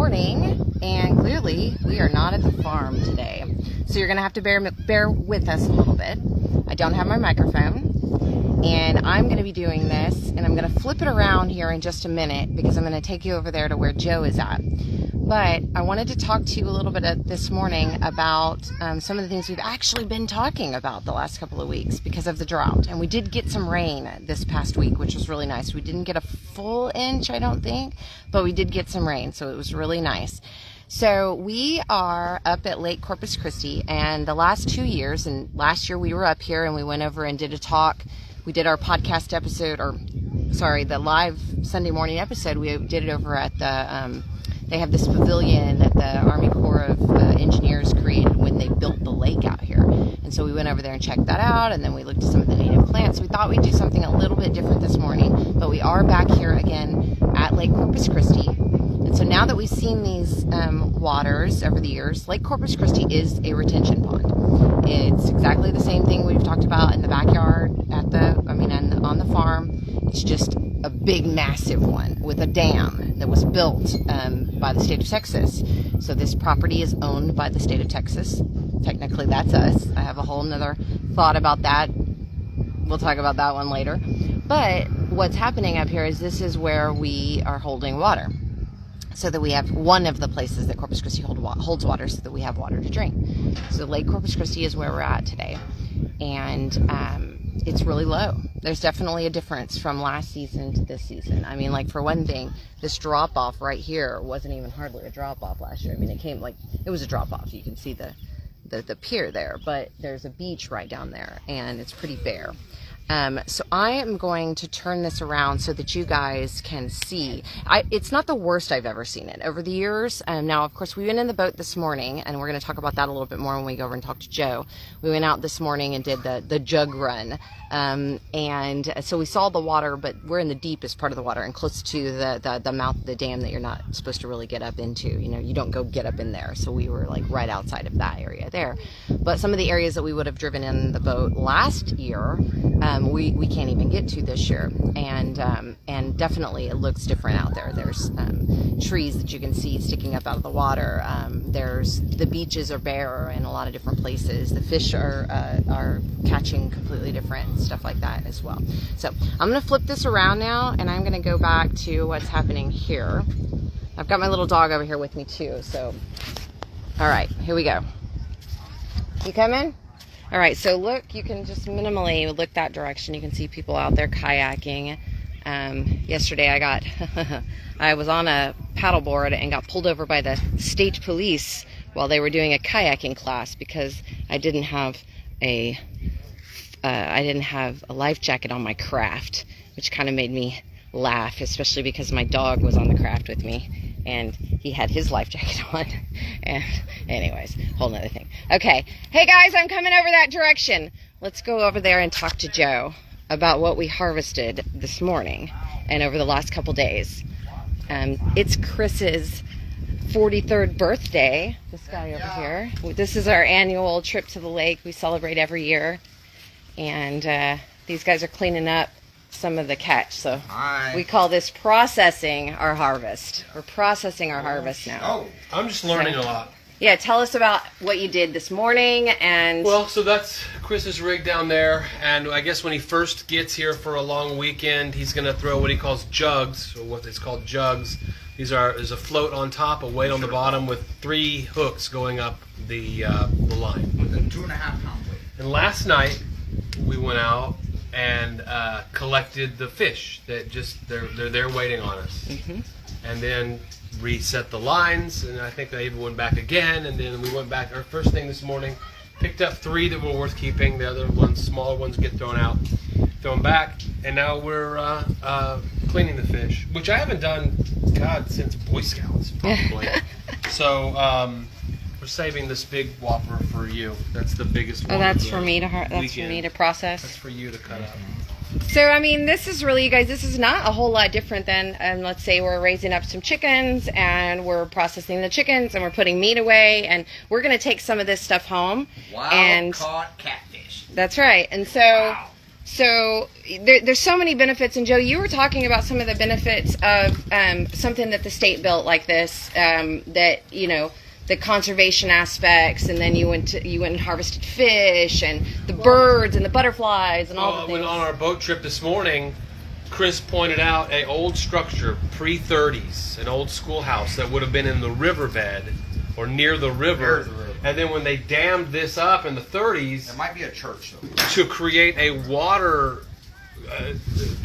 morning, and clearly we are not at the farm today. So you're going to have to bear with us a little bit. I don't have my microphone, and I'm going to be doing this, and I'm going to flip it around here in just a minute because I'm going to take you over there to where Joe is at. But I wanted to talk to you a little bit this morning about some of the things we've actually been talking about the last couple of weeks because of the drought. And we did get some rain this past week, which was really nice. We didn't get a full inch, I don't think, but we did get some rain, so it was really nice. So we are up at Lake Corpus Christi, and the last 2 years, and last year we were up here and we went over and did a talk. We did our podcast episode, the live Sunday morning episode. We did it over at the they have this pavilion that the Army Corps of Engineers created when they built the lake out here. And so we went over there and checked that out, and then we looked at some of the native plants. We thought we'd do something a little bit different this morning, but we are back here again at Lake Corpus Christi. And so now that we've seen these waters over the years, Lake Corpus Christi is a retention pond. It's exactly the same thing we've talked about in the backyard on the farm. It's just a big, massive one with a dam that was built by the state of Texas. So this property is owned by the state of Texas. Technically, that's us. I have a whole nother thought about that. We'll talk about that one later. But what's happening up here is this is where we are holding water. So that we have one of the places that Corpus Christi holds water so that we have water to drink. So Lake Corpus Christi is where we're at today. And it's really low. There's definitely a difference from last season to this season. I mean, like, for one thing, this drop off right here wasn't even hardly a drop off last year. I mean, it was a drop off. You can see the pier there, but there's a beach right down there and it's pretty bare. So I am going to turn this around so that you guys can see. It's not the worst I've ever seen it over the years. Now, of course, we went in the boat this morning, and we're going to talk about that a little bit more when we go over and talk to Joe. We went out this morning and did the jug run. And so we saw the water, but we're in the deepest part of the water and close to the mouth of the dam that you're not supposed to really get up into. You know, you don't go get up in there. So we were like right outside of that area there. But some of the areas that we would have driven in the boat last year, we can't even get to this year, and definitely it looks different out there. There's trees that you can see sticking up out of the water. The beaches are bare in a lot of different places. The fish are catching completely different stuff like that as well. So I'm going to flip this around now, and I'm going to go back to what's happening here. I've got my little dog over here with me too. So, all right, here we go. You coming? All right, so look, you can just minimally look that direction. You can see people out there kayaking. Yesterday I was on a paddleboard and got pulled over by the state police while they were doing a kayaking class because I didn't have a life jacket on my craft, which kind of made me laugh, especially because my dog was on the craft with me and he had his life jacket on. And anyways, whole nother thing. Okay, hey guys, I'm coming over that direction. Let's go over there and talk to Joe about what we harvested this morning and over the last couple days. It's Chris's 43rd birthday, this guy over here. This is our annual trip to the lake we celebrate every year. And these guys are cleaning up some of the catch. So we call this processing our harvest. We're processing our harvest now. Oh, I'm just learning a lot. Yeah, tell us about what you did this morning. And well, so that's Chris's rig down there, and I guess when he first gets here for a long weekend, he's going to throw what he calls jugs, or what is called jugs. There's a float on top, a weight on the bottom, with 3 hooks going up the line. With a 2.5 pound weight. And last night we went out and collected the fish that they're there waiting on us. Mm-hmm. And then reset the lines, and I think they even went back again, and then we went back. Our first thing this morning, picked up 3 that were worth keeping. The other ones, smaller ones, get thrown out, thrown back, and now we're cleaning the fish, which I haven't done, since Boy Scouts, probably. So we're saving this big whopper for you. That's the biggest one. Oh, that's for me to process. That's for you to cut up. So, I mean, this is really, you guys, this is not a whole lot different than, let's say we're raising up some chickens and we're processing the chickens and we're putting meat away, and we're going to take some of this stuff home. Wild caught catfish. That's right. And so, wow. So there's so many benefits, and Joe, you were talking about some of the benefits of something that the state built like this, that, you know, the conservation aspects, and then you went and harvested fish and the birds and the butterflies and all the things. On our boat trip this morning, Chris pointed out an old structure, pre-30s, an old schoolhouse that would have been in the riverbed or near the river. And then when they dammed this up in the 30s, it might be a church though, to create a water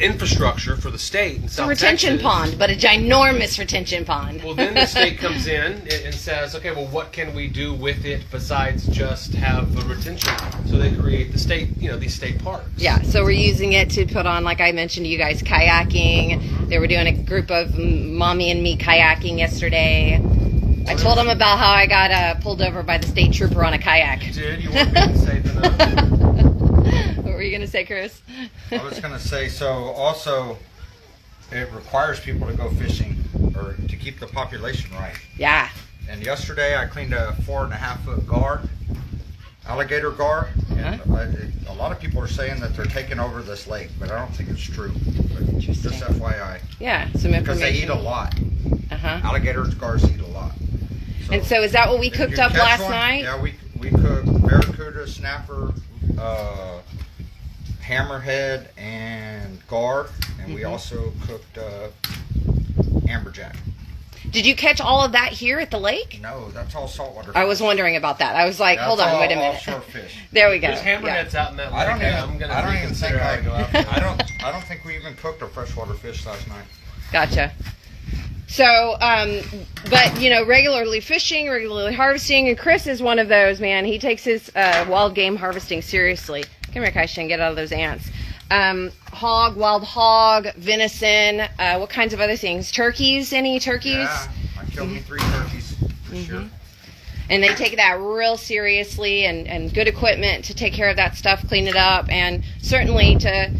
infrastructure for the state in South Texas. A retention pond, but a ginormous retention pond. Well, then the state comes in and says, okay, well, what can we do with it besides just have a retention? So they create the state, you know, these state parks. Yeah, so we're using it to put on, like I mentioned to you guys, kayaking. They were doing a group of mommy and me kayaking yesterday. I told them about how I got pulled over by the state trooper on a kayak. You did? You weren't being safe enough? What were you going to say, Chris? I was going to say, so also it requires people to go fishing or to keep the population right. Yeah. And yesterday I cleaned a 4.5-foot gar, alligator gar, and a lot of people are saying that they're taking over this lake, but I don't think it's true. But just FYI. Yeah, some information. Because they eat a lot. Alligators, gars eat a lot. So and so is that what we cooked up last night? Yeah, we cooked barracuda, snapper, hammerhead, and gar, and we also cooked amberjack. Did you catch all of that here at the lake? No, that's all saltwater fish. I was wondering about that. I was like, hold on, wait a minute. Offshore fish. There we go. There's hammerheads out in that lake. I don't think we even cooked a freshwater fish last night. Gotcha. So, but, you know, regularly fishing, regularly harvesting, and Chris is one of those, man. He takes his wild game harvesting seriously. Come here, Kaisha, and get out of those ants. Wild hog, venison, what kinds of other things? Turkeys? Any turkeys? Yeah, I killed me 3 turkeys for sure. And they take that real seriously, and good equipment to take care of that stuff, clean it up, and certainly to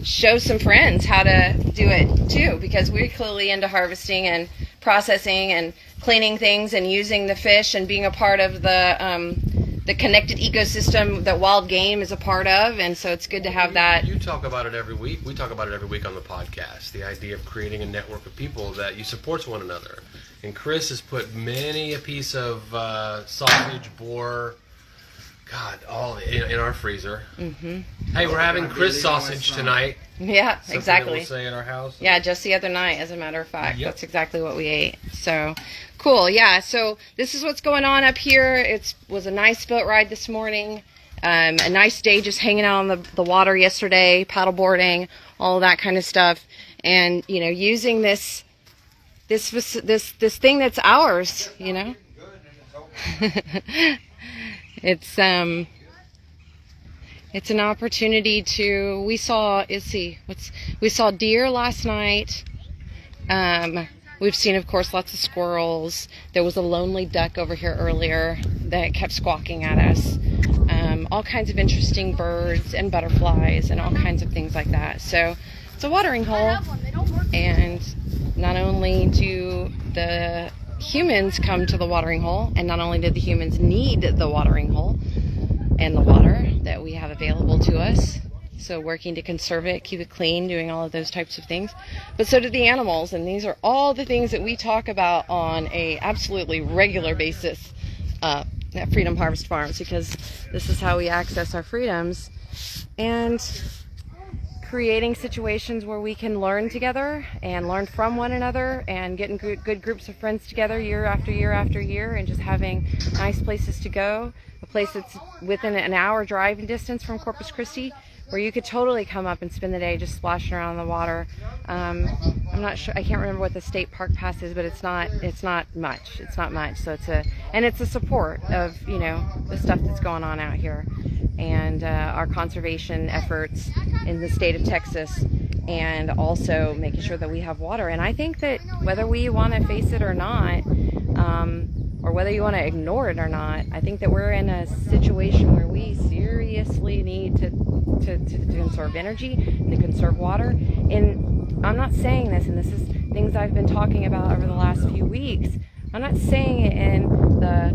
show some friends how to do it too, because we're clearly into harvesting and processing and cleaning things and using the fish and being a part of the connected ecosystem that wild game is a part of, and so it's good to have that. You talk about it every week. We talk about it every week on the podcast, the idea of creating a network of people that you support one another. And Chris has put many a piece of sausage, boar, God, all in our freezer. Hey, we're having Chris sausage tonight. Yeah, Something exactly. That we'll say in our house. Yeah, just the other night, as a matter of fact. Yep. That's exactly what we ate. So, cool. Yeah, so this is what's going on up here. It was a nice boat ride this morning. A nice day just hanging out on the water yesterday, paddleboarding, all of that kind of stuff. And, you know, using this thing that's ours, you know. It's an opportunity to. We saw deer last night. We've seen, of course, lots of squirrels. There was a lonely duck over here earlier that kept squawking at us. All kinds of interesting birds and butterflies and all kinds of things like that. So it's a watering hole, and not only do the humans come to the watering hole, and not only do the humans need the watering hole and the water that we have available to us, so working to conserve it, keep it clean, doing all of those types of things, but so do the animals. And these are all the things that we talk about on a absolutely regular basis at Freedom Harvest Farms, because this is how we access our freedoms, and creating situations where we can learn together and learn from one another and getting good groups of friends together year after year after year, and just having nice places to go. A place that's within an hour driving distance from Corpus Christi, where you could totally come up and spend the day just splashing around in the water. I'm not sure, I can't remember what the state park pass is, but it's not much. So it's a support of, you know, the stuff that's going on out here, and our conservation efforts in the state of Texas, and also making sure that we have water. And I think that whether we want to face it or not, or whether you want to ignore it or not, I think that we're in a situation where we seriously need to conserve energy and to conserve water. And I'm not saying this, and this is things I've been talking about over the last few weeks. I'm not saying it in the,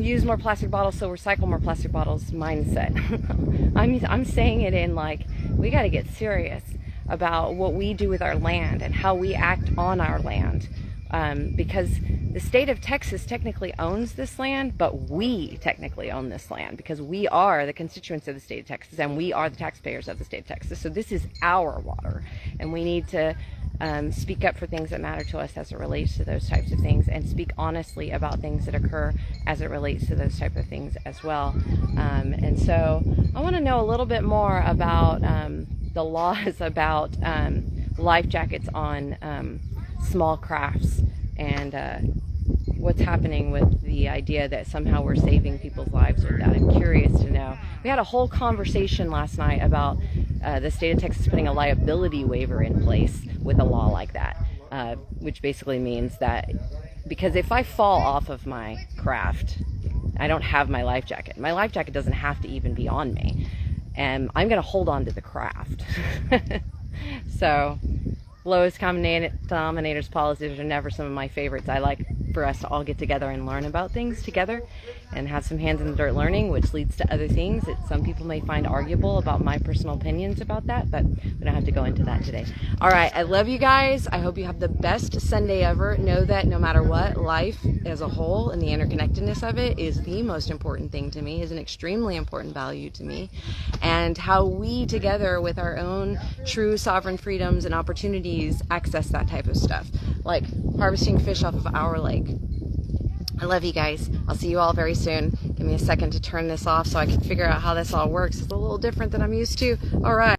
use more plastic bottles, so recycle more plastic bottles mindset. I'm saying it in like, we got to get serious about what we do with our land and how we act on our land. Because the state of Texas technically owns this land, but we technically own this land because we are the constituents of the state of Texas and we are the taxpayers of the state of Texas. So this is our water, and we need to speak up for things that matter to us as it relates to those types of things, and speak honestly about things that occur as it relates to those type of things as well. And so I want to know a little bit more about the laws about life jackets on small crafts, and what's happening with the idea that somehow we're saving people's lives with that. I'm curious to know. We had a whole conversation last night about the state of Texas putting a liability waiver in place with a law like that, which basically means that because if I fall off of my craft, I don't have my life jacket. My life jacket doesn't have to even be on me, and I'm going to hold on to the craft. So lowest common denominators policies are never some of my favorites. I like for us to all get together and learn about things together and have some hands in the dirt learning, which leads to other things that some people may find arguable about my personal opinions about that, but we don't have to go into that today. All right, I love you guys. I hope you have the best Sunday ever. Know that no matter what, life as a whole and the interconnectedness of it is the most important thing to me, is an extremely important value to me, and how we together with our own true sovereign freedoms and opportunities access that type of stuff, like harvesting fish off of our lake. I love you guys. I'll see you all very soon. Give me a second to turn this off so I can figure out how this all works. It's a little different than I'm used to. All right.